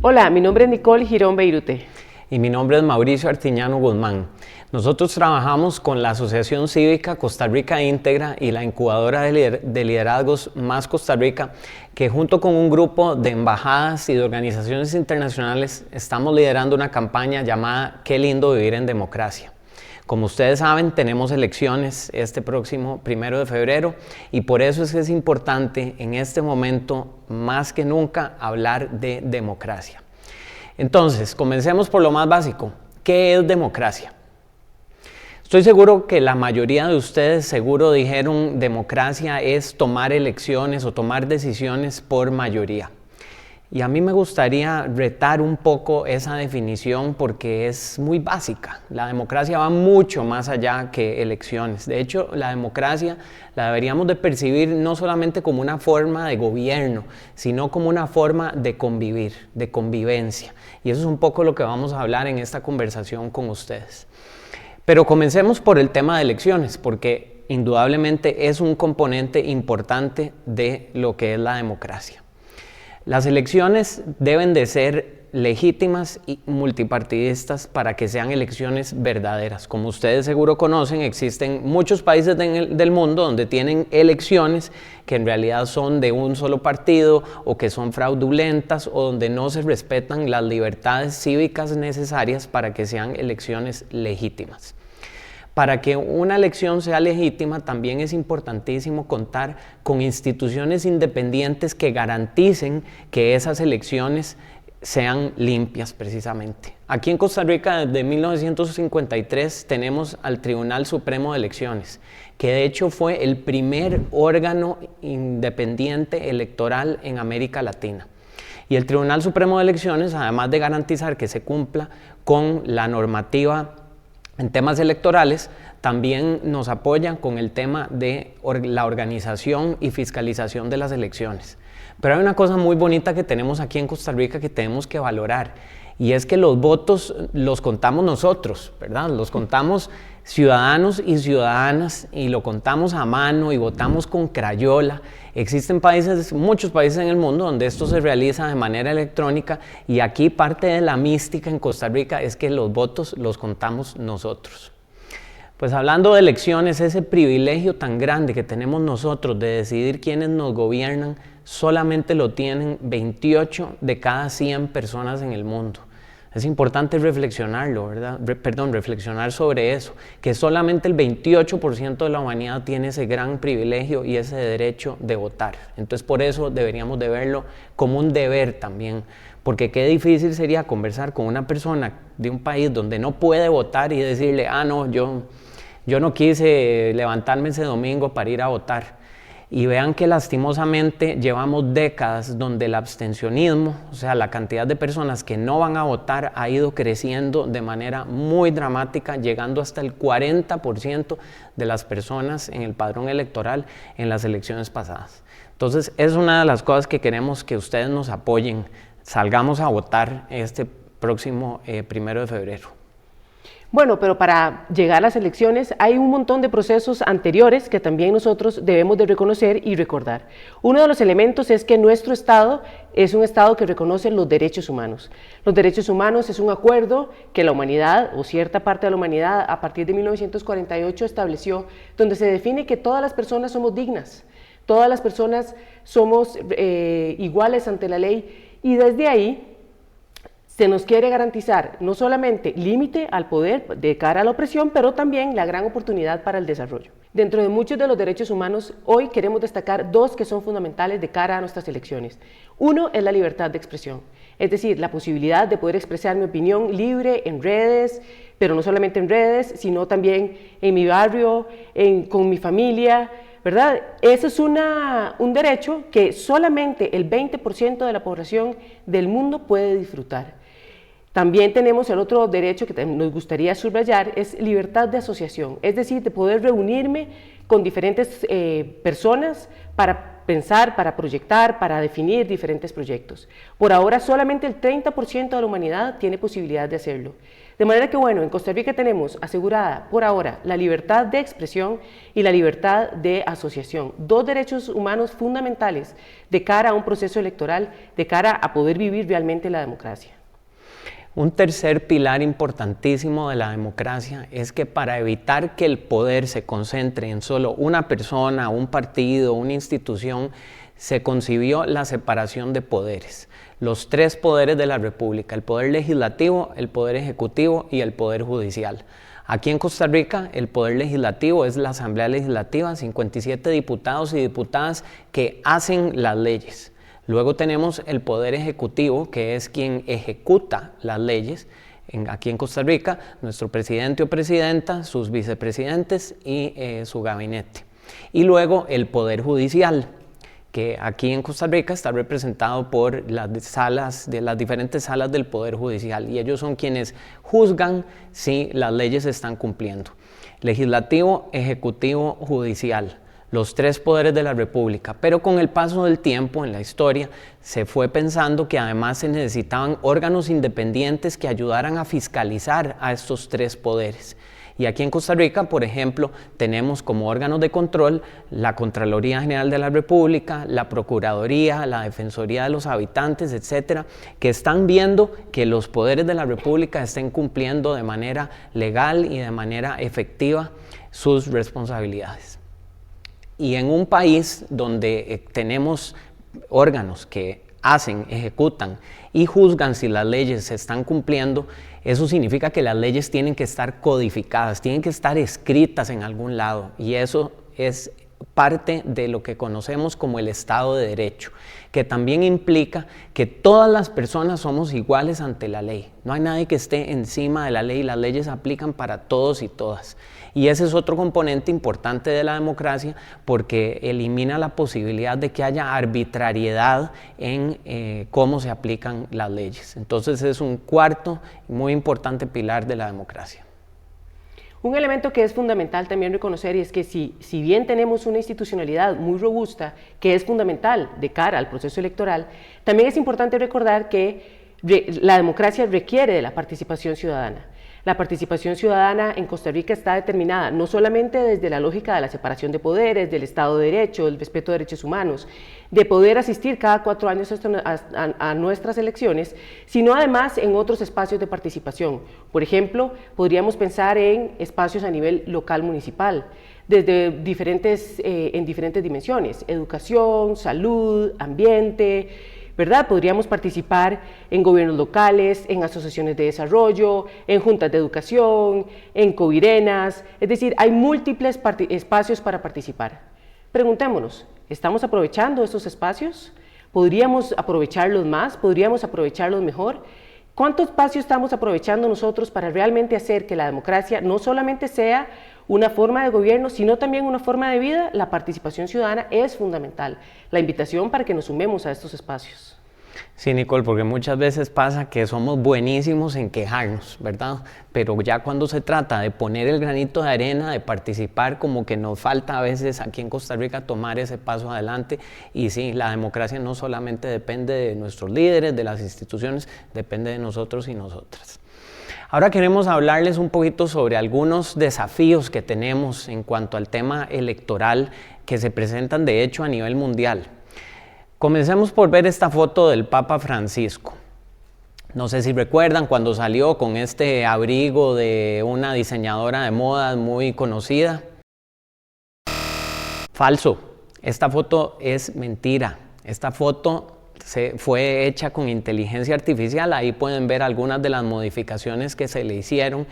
Hola, mi nombre es Nicole Girón Beirute. Y mi nombre es Mauricio Artiñano Guzmán. Nosotros trabajamos con la Asociación Cívica Costa Rica Íntegra y la incubadora de liderazgos Más Costa Rica, que junto con un grupo de embajadas y de organizaciones internacionales estamos liderando una campaña llamada Qué lindo vivir en democracia. Como ustedes saben, tenemos elecciones este próximo 1 de febrero y por eso es que es importante en este momento, más que nunca, hablar de democracia. Entonces, comencemos por lo más básico. ¿Qué es democracia? Estoy seguro que la mayoría de ustedes seguro dijeron democracia es tomar elecciones o tomar decisiones por mayoría. Y a mí me gustaría retar un poco esa definición porque es muy básica. La democracia va mucho más allá que elecciones. De hecho, la democracia la deberíamos de percibir no solamente como una forma de gobierno, sino como una forma de convivir, de convivencia. Y eso es un poco lo que vamos a hablar en esta conversación con ustedes. Pero comencemos por el tema de elecciones, porque indudablemente es un componente importante de lo que es la democracia. Las elecciones deben de ser legítimas y multipartidistas para que sean elecciones verdaderas. Como ustedes seguro conocen, existen muchos países del mundo donde tienen elecciones que en realidad son de un solo partido o que son fraudulentas o donde no se respetan las libertades cívicas necesarias para que sean elecciones legítimas. Para que una elección sea legítima también es importantísimo contar con instituciones independientes que garanticen que esas elecciones sean limpias precisamente. Aquí en Costa Rica desde 1953 tenemos al Tribunal Supremo de Elecciones, que de hecho fue el primer órgano independiente electoral en América Latina. Y el Tribunal Supremo de Elecciones, además de garantizar que se cumpla con la normativa en temas electorales, también nos apoyan con el tema de la organización y fiscalización de las elecciones. Pero hay una cosa muy bonita que tenemos aquí en Costa Rica que tenemos que valorar, y es que los votos los contamos nosotros, ¿verdad? Los contamos ciudadanos y ciudadanas y lo contamos a mano y votamos con crayola. Existen países, muchos países en el mundo donde esto se realiza de manera electrónica y aquí parte de la mística en Costa Rica es que los votos los contamos nosotros. Pues hablando de elecciones, ese privilegio tan grande que tenemos nosotros de decidir quiénes nos gobiernan, solamente lo tienen 28 de cada 100 personas en el mundo. Es importante reflexionarlo, ¿verdad? Reflexionar sobre eso, que solamente el 28% de la humanidad tiene ese gran privilegio y ese derecho de votar. Entonces por eso deberíamos de verlo como un deber también, porque qué difícil sería conversar con una persona de un país donde no puede votar y decirle, no, yo no quise levantarme ese domingo para ir a votar. Y vean que lastimosamente llevamos décadas donde el abstencionismo, o sea, la cantidad de personas que no van a votar ha ido creciendo de manera muy dramática, llegando hasta el 40% de las personas en el padrón electoral en las elecciones pasadas. Entonces, es una de las cosas que queremos que ustedes nos apoyen, salgamos a votar este próximo 1 de febrero. Bueno, pero para llegar a las elecciones hay un montón de procesos anteriores que también nosotros debemos de reconocer y recordar. Uno de los elementos es que nuestro Estado es un Estado que reconoce los derechos humanos. Los derechos humanos es un acuerdo que la humanidad o cierta parte de la humanidad a partir de 1948 estableció, donde se define que todas las personas somos dignas, todas las personas somos iguales ante la ley y desde ahí se nos quiere garantizar no solamente límite al poder de cara a la opresión, pero también la gran oportunidad para el desarrollo. Dentro de muchos de los derechos humanos, hoy queremos destacar dos que son fundamentales de cara a nuestras elecciones. Uno es la libertad de expresión, es decir, la posibilidad de poder expresar mi opinión libre en redes, pero no solamente en redes, sino también en mi barrio, con mi familia, ¿verdad? Ese es un derecho que solamente el 20% de la población del mundo puede disfrutar. También tenemos el otro derecho que nos gustaría subrayar, es libertad de asociación, es decir, de poder reunirme con diferentes personas para pensar, para proyectar, para definir diferentes proyectos. Por ahora solamente el 30% de la humanidad tiene posibilidad de hacerlo. De manera que, bueno, en Costa Rica tenemos asegurada por ahora la libertad de expresión y la libertad de asociación, dos derechos humanos fundamentales de cara a un proceso electoral, de cara a poder vivir realmente la democracia. Un tercer pilar importantísimo de la democracia es que para evitar que el poder se concentre en solo una persona, un partido, una institución, se concibió la separación de poderes. Los tres poderes de la República, el poder legislativo, el poder ejecutivo y el poder judicial. Aquí en Costa Rica, el poder legislativo es la Asamblea Legislativa, 57 diputados y diputadas que hacen las leyes. Luego tenemos el poder ejecutivo, que es quien ejecuta las leyes. Aquí en Costa Rica, nuestro presidente o presidenta, sus vicepresidentes y su gabinete. Y luego el poder judicial, que aquí en Costa Rica está representado por las diferentes salas del Poder Judicial, y ellos son quienes juzgan si las leyes se están cumpliendo. Legislativo, ejecutivo, judicial, los tres poderes de la República, pero con el paso del tiempo en la historia se fue pensando que además se necesitaban órganos independientes que ayudaran a fiscalizar a estos tres poderes. Y aquí en Costa Rica, por ejemplo, tenemos como órganos de control la Contraloría General de la República, la Procuraduría, la Defensoría de los Habitantes, etcétera, que están viendo que los poderes de la República estén cumpliendo de manera legal y de manera efectiva sus responsabilidades. Y en un país donde tenemos órganos que hacen, ejecutan y juzgan si las leyes se están cumpliendo, eso significa que las leyes tienen que estar codificadas, tienen que estar escritas en algún lado, y eso es parte de lo que conocemos como el Estado de Derecho, que también implica que todas las personas somos iguales ante la ley. No hay nadie que esté encima de la ley, las leyes aplican para todos y todas. Y ese es otro componente importante de la democracia, porque elimina la posibilidad de que haya arbitrariedad en cómo se aplican las leyes. Entonces es un cuarto muy importante pilar de la democracia. Un elemento que es fundamental también reconocer, y es que si bien tenemos una institucionalidad muy robusta, que es fundamental de cara al proceso electoral, también es importante recordar que la democracia requiere de la participación ciudadana. La participación ciudadana en Costa Rica está determinada no solamente desde la lógica de la separación de poderes, del Estado de Derecho, del respeto de derechos humanos, de poder asistir cada 4 años a nuestras elecciones, sino además en otros espacios de participación. Por ejemplo, podríamos pensar en espacios a nivel local municipal, desde en diferentes dimensiones: educación, salud, ambiente, ¿verdad? Podríamos participar en gobiernos locales, en asociaciones de desarrollo, en juntas de educación, en covirenas, es decir, hay múltiples espacios para participar. Preguntémonos, ¿estamos aprovechando estos espacios? ¿Podríamos aprovecharlos más? ¿Podríamos aprovecharlos mejor? ¿Cuánto espacio estamos aprovechando nosotros para realmente hacer que la democracia no solamente sea una forma de gobierno, sino también una forma de vida? La participación ciudadana es fundamental. La invitación para que nos sumemos a estos espacios. Sí, Nicole, porque muchas veces pasa que somos buenísimos en quejarnos, ¿verdad? Pero ya cuando se trata de poner el granito de arena, de participar, como que nos falta a veces aquí en Costa Rica tomar ese paso adelante. Y sí, la democracia no solamente depende de nuestros líderes, de las instituciones, depende de nosotros y nosotras. Ahora queremos hablarles un poquito sobre algunos desafíos que tenemos en cuanto al tema electoral que se presentan de hecho a nivel mundial. Comencemos por ver esta foto del Papa Francisco. No sé si recuerdan cuando salió con este abrigo de una diseñadora de modas muy conocida. Falso, esta foto es mentira. Esta foto fue hecha con inteligencia artificial, ahí pueden ver algunas de las modificaciones que se le hicieron,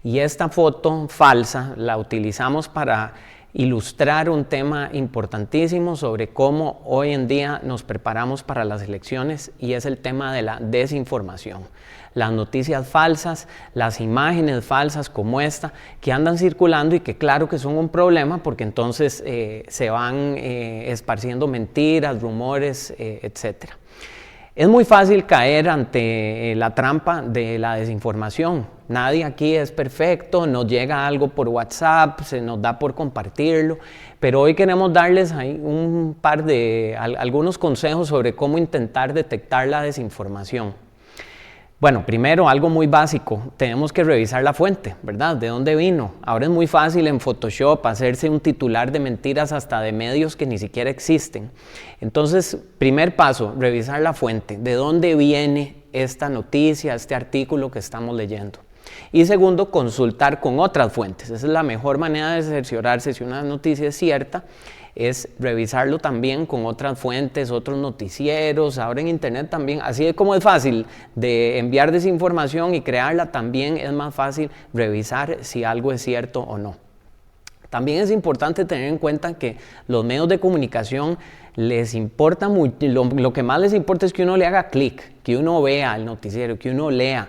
y esta foto falsa la utilizamos para ilustrar un tema importantísimo sobre cómo hoy en día nos preparamos para las elecciones, y es el tema de la desinformación. Las noticias falsas, las imágenes falsas como esta que andan circulando y que claro que son un problema porque entonces se van esparciendo mentiras, rumores, etc. Es muy fácil caer ante la trampa de la desinformación. Nadie aquí es perfecto, nos llega algo por WhatsApp, se nos da por compartirlo, pero hoy queremos darles ahí algunos consejos sobre cómo intentar detectar la desinformación. Bueno, primero, algo muy básico, tenemos que revisar la fuente, ¿verdad? ¿De dónde vino? Ahora es muy fácil en Photoshop hacerse un titular de mentiras hasta de medios que ni siquiera existen. Entonces, primer paso, revisar la fuente, ¿de dónde viene esta noticia, este artículo que estamos leyendo? Y segundo, consultar con otras fuentes. Esa es la mejor manera de cerciorarse si una noticia es cierta, es revisarlo también con otras fuentes, otros noticieros. Ahora en internet también, así como es fácil de enviar desinformación y crearla, también es más fácil revisar si algo es cierto o no. También es importante tener en cuenta que los medios de comunicación les importa mucho, lo que más les importa es que uno le haga clic, que uno vea el noticiero, que uno lea.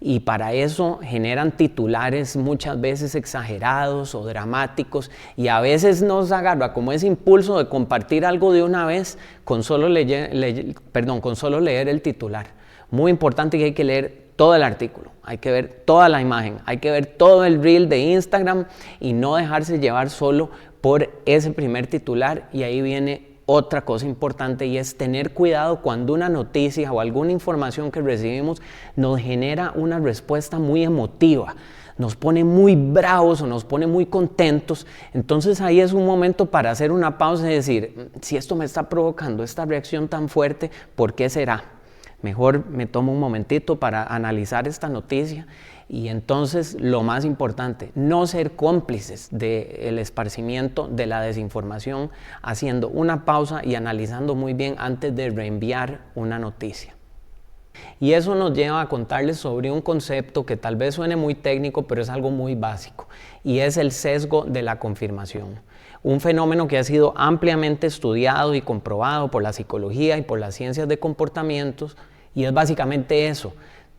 Y para eso generan titulares muchas veces exagerados o dramáticos, y a veces nos agarra como ese impulso de compartir algo de una vez con solo leer el titular. Muy importante que hay que leer todo el artículo, hay que ver toda la imagen, hay que ver todo el reel de Instagram y no dejarse llevar solo por ese primer titular. Y ahí viene otra cosa importante, y es tener cuidado cuando una noticia o alguna información que recibimos nos genera una respuesta muy emotiva, nos pone muy bravos o nos pone muy contentos. Entonces ahí es un momento para hacer una pausa y decir, si esto me está provocando esta reacción tan fuerte, ¿por qué será? Mejor me tomo un momentito para analizar esta noticia. Y entonces, lo más importante, no ser cómplices del esparcimiento de la desinformación, haciendo una pausa y analizando muy bien antes de reenviar una noticia. Y eso nos lleva a contarles sobre un concepto que tal vez suene muy técnico, pero es algo muy básico, y es el sesgo de la confirmación. Un fenómeno que ha sido ampliamente estudiado y comprobado por la psicología y por las ciencias de comportamientos, y es básicamente eso.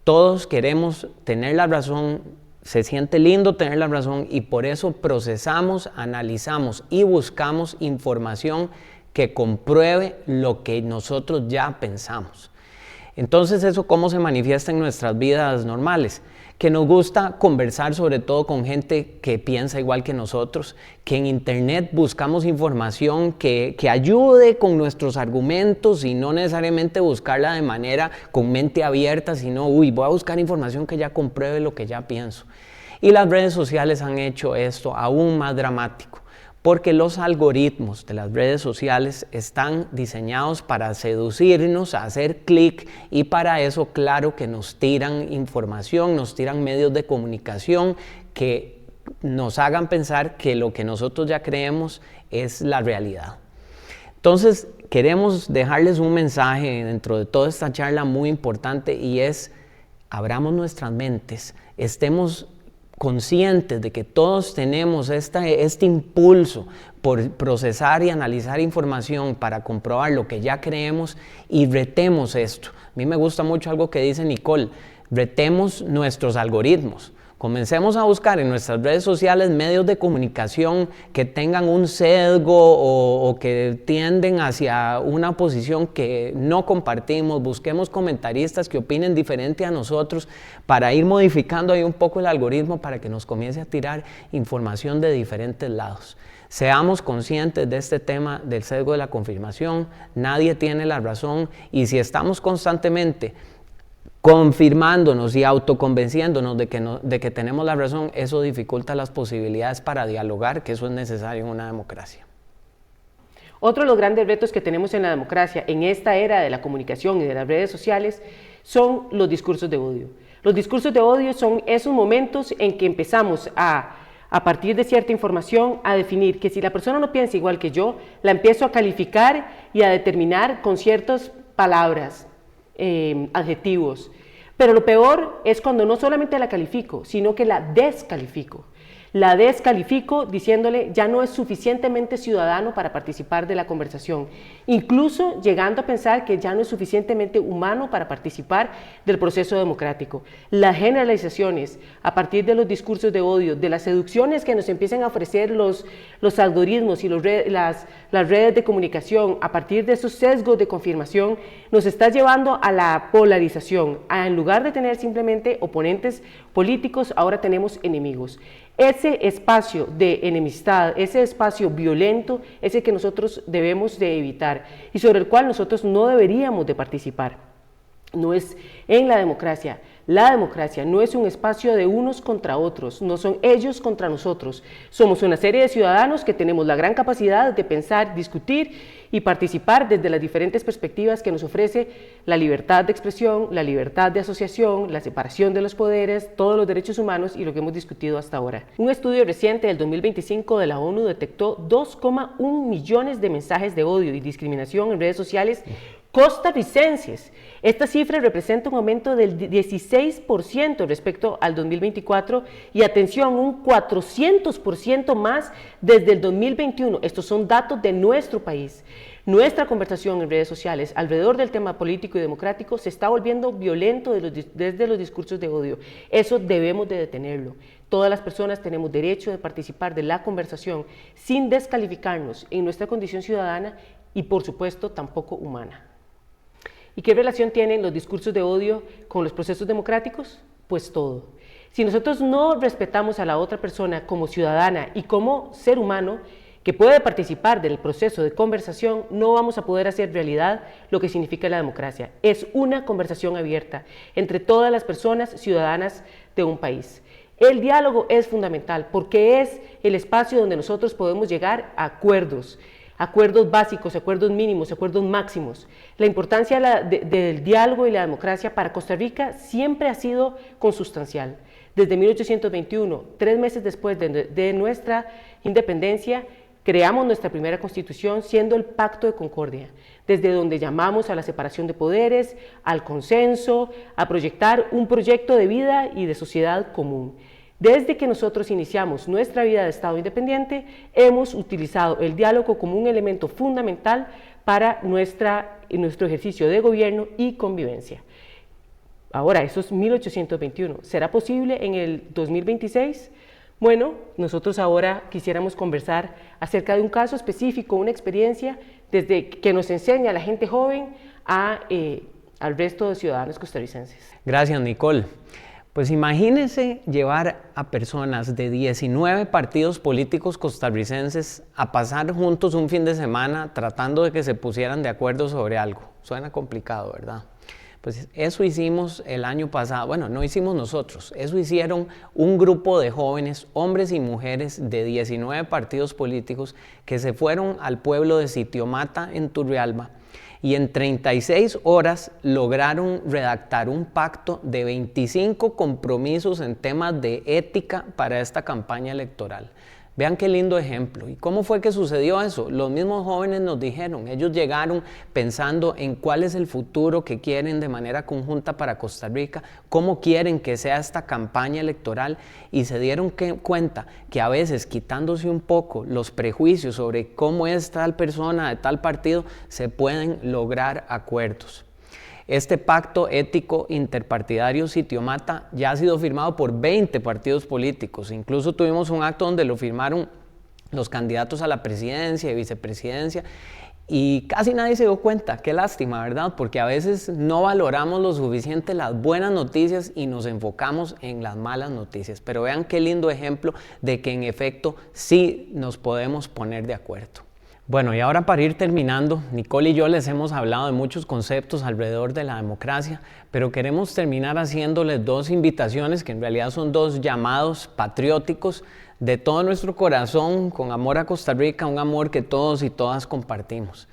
Todos queremos tener la razón, se siente lindo tener la razón, y por eso procesamos, analizamos y buscamos información que compruebe lo que nosotros ya pensamos. Entonces, ¿eso cómo se manifiesta en nuestras vidas normales? Que nos gusta conversar sobre todo con gente que piensa igual que nosotros, que en internet buscamos información que ayude con nuestros argumentos y no necesariamente buscarla de manera con mente abierta, sino, voy a buscar información que ya compruebe lo que ya pienso. Y las redes sociales han hecho esto aún más dramático, porque los algoritmos de las redes sociales están diseñados para seducirnos, a hacer clic, y para eso, claro, que nos tiran información, nos tiran medios de comunicación que nos hagan pensar que lo que nosotros ya creemos es la realidad. Entonces, queremos dejarles un mensaje dentro de toda esta charla muy importante, y es: abramos nuestras mentes, estemos conscientes de que todos tenemos este impulso por procesar y analizar información para comprobar lo que ya creemos, y retemos esto. A mí me gusta mucho algo que dice Nicole: retemos nuestros algoritmos. Comencemos a buscar en nuestras redes sociales medios de comunicación que tengan un sesgo o que tienden hacia una posición que no compartimos. Busquemos comentaristas que opinen diferente a nosotros para ir modificando ahí un poco el algoritmo para que nos comience a tirar información de diferentes lados. Seamos conscientes de este tema del sesgo de la confirmación. Nadie tiene la razón, y si estamos constantemente confirmándonos y autoconvenciéndonos de que tenemos la razón, eso dificulta las posibilidades para dialogar, que eso es necesario en una democracia. Otro de los grandes retos que tenemos en la democracia, en esta era de la comunicación y de las redes sociales, son los discursos de odio. Los discursos de odio son esos momentos en que empezamos a partir de cierta información, a definir que si la persona no piensa igual que yo, la empiezo a calificar y a determinar con ciertas palabras, adjetivos. Pero lo peor es cuando no solamente la califico, sino que la descalifico. La descalifico diciéndole ya no es suficientemente ciudadano para participar de la conversación, incluso llegando a pensar que ya no es suficientemente humano para participar del proceso democrático. Las generalizaciones a partir de los discursos de odio, de las seducciones que nos empiezan a ofrecer los algoritmos y las redes de comunicación, a partir de esos sesgos de confirmación, nos está llevando a la polarización. En lugar de tener simplemente oponentes políticos, ahora tenemos enemigos. Ese espacio de enemistad, ese espacio violento es el que nosotros debemos de evitar y sobre el cual nosotros no deberíamos de participar. No es en la democracia no es un espacio de unos contra otros, no son ellos contra nosotros. Somos una serie de ciudadanos que tenemos la gran capacidad de pensar, discutir y participar desde las diferentes perspectivas que nos ofrece la libertad de expresión, la libertad de asociación, la separación de los poderes, todos los derechos humanos y lo que hemos discutido hasta ahora. Un estudio reciente del 2025 de la ONU detectó 2,1 millones de mensajes de odio y discriminación en redes sociales costarricenses. Esta cifra representa un aumento del 16% respecto al 2024 y atención, un 400% más desde el 2021. Estos son datos de nuestro país. Nuestra conversación en redes sociales alrededor del tema político y democrático se está volviendo violento desde los discursos de odio. Eso debemos de detenerlo. Todas las personas tenemos derecho de participar de la conversación sin descalificarnos en nuestra condición ciudadana y, por supuesto, tampoco humana. ¿Y qué relación tienen los discursos de odio con los procesos democráticos? Pues todo. Si nosotros no respetamos a la otra persona como ciudadana y como ser humano que puede participar del proceso de conversación, no vamos a poder hacer realidad lo que significa la democracia. Es una conversación abierta entre todas las personas ciudadanas de un país. El diálogo es fundamental porque es el espacio donde nosotros podemos llegar a acuerdos básicos, acuerdos mínimos, acuerdos máximos. La importancia del diálogo y la democracia para Costa Rica siempre ha sido consustancial. Desde 1821, 3 meses después de nuestra independencia, creamos nuestra primera constitución siendo el Pacto de Concordia, desde donde llamamos a la separación de poderes, al consenso, a proyectar un proyecto de vida y de sociedad común. Desde que nosotros iniciamos nuestra vida de Estado independiente, hemos utilizado el diálogo como un elemento fundamental para nuestro ejercicio de gobierno y convivencia. Ahora, eso es 1821. ¿Será posible en el 2026? Bueno, nosotros ahora quisiéramos conversar acerca de un caso específico, una experiencia desde que nos enseña a la gente joven al resto de ciudadanos costarricenses. Gracias, Nicole. Pues imagínense llevar a personas de 19 partidos políticos costarricenses a pasar juntos un fin de semana tratando de que se pusieran de acuerdo sobre algo. Suena complicado, ¿verdad? Pues eso hicimos el año pasado, bueno, no hicimos nosotros, eso hicieron un grupo de jóvenes, hombres y mujeres de 19 partidos políticos que se fueron al pueblo de Sitiomata en Turrialba y en 36 horas lograron redactar un pacto de 25 compromisos en temas de ética para esta campaña electoral. Vean qué lindo ejemplo. ¿Y cómo fue que sucedió eso? Los mismos jóvenes nos dijeron, ellos llegaron pensando en cuál es el futuro que quieren de manera conjunta para Costa Rica, cómo quieren que sea esta campaña electoral y se dieron cuenta que a veces quitándose un poco los prejuicios sobre cómo es tal persona de tal partido, se pueden lograr acuerdos. Este pacto ético interpartidario Sitiomata ya ha sido firmado por 20 partidos políticos. Incluso tuvimos un acto donde lo firmaron los candidatos a la presidencia y vicepresidencia y casi nadie se dio cuenta. Qué lástima, ¿verdad? Porque a veces no valoramos lo suficiente las buenas noticias y nos enfocamos en las malas noticias. Pero vean qué lindo ejemplo de que en efecto sí nos podemos poner de acuerdo. Bueno, y ahora para ir terminando, Nicole y yo les hemos hablado de muchos conceptos alrededor de la democracia, pero queremos terminar haciéndoles 2 invitaciones que en realidad son 2 llamados patrióticos de todo nuestro corazón, con amor a Costa Rica, un amor que todos y todas compartimos.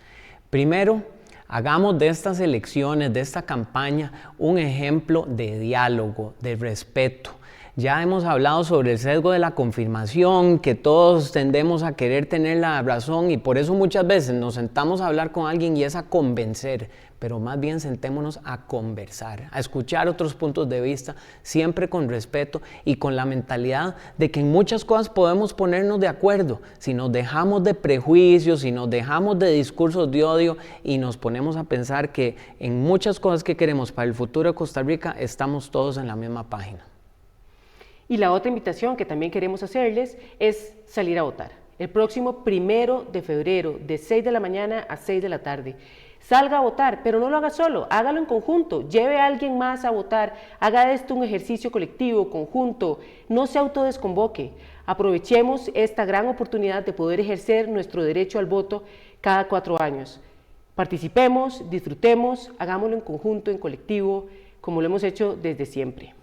Primero, hagamos de estas elecciones, de esta campaña, un ejemplo de diálogo, de respeto. Ya hemos hablado sobre el sesgo de la confirmación, que todos tendemos a querer tener la razón y por eso muchas veces nos sentamos a hablar con alguien y es a convencer. pero más bien sentémonos a conversar, a escuchar otros puntos de vista, siempre con respeto y con la mentalidad de que en muchas cosas podemos ponernos de acuerdo. Si nos dejamos de prejuicios, si nos dejamos de discursos de odio y nos ponemos a pensar que en muchas cosas que queremos para el futuro de Costa Rica, estamos todos en la misma página. Y la otra invitación que también queremos hacerles es salir a votar. El próximo 1 de febrero, de 6 de la mañana a 6 de la tarde. Salga a votar, pero no lo haga solo, hágalo en conjunto, lleve a alguien más a votar, haga de esto un ejercicio colectivo, conjunto, no se autodesconvoque. Aprovechemos esta gran oportunidad de poder ejercer nuestro derecho al voto cada 4 años. Participemos, disfrutemos, hagámoslo en conjunto, en colectivo, como lo hemos hecho desde siempre.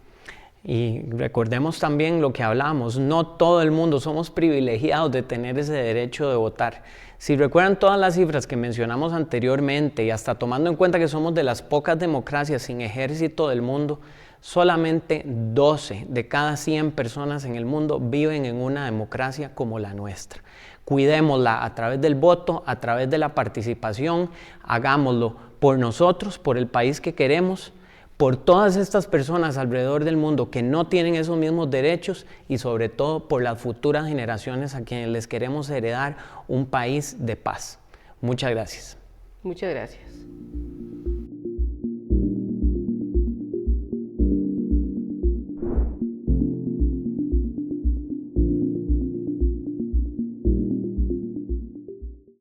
Y recordemos también lo que hablamos, no todo el mundo somos privilegiados de tener ese derecho de votar. Si recuerdan todas las cifras que mencionamos anteriormente y hasta tomando en cuenta que somos de las pocas democracias sin ejército del mundo, solamente 12 de cada 100 personas en el mundo viven en una democracia como la nuestra. Cuidémosla a través del voto, a través de la participación, hagámoslo por nosotros, por el país que queremos, por todas estas personas alrededor del mundo que no tienen esos mismos derechos y sobre todo por las futuras generaciones a quienes les queremos heredar un país de paz. Muchas gracias. Muchas gracias.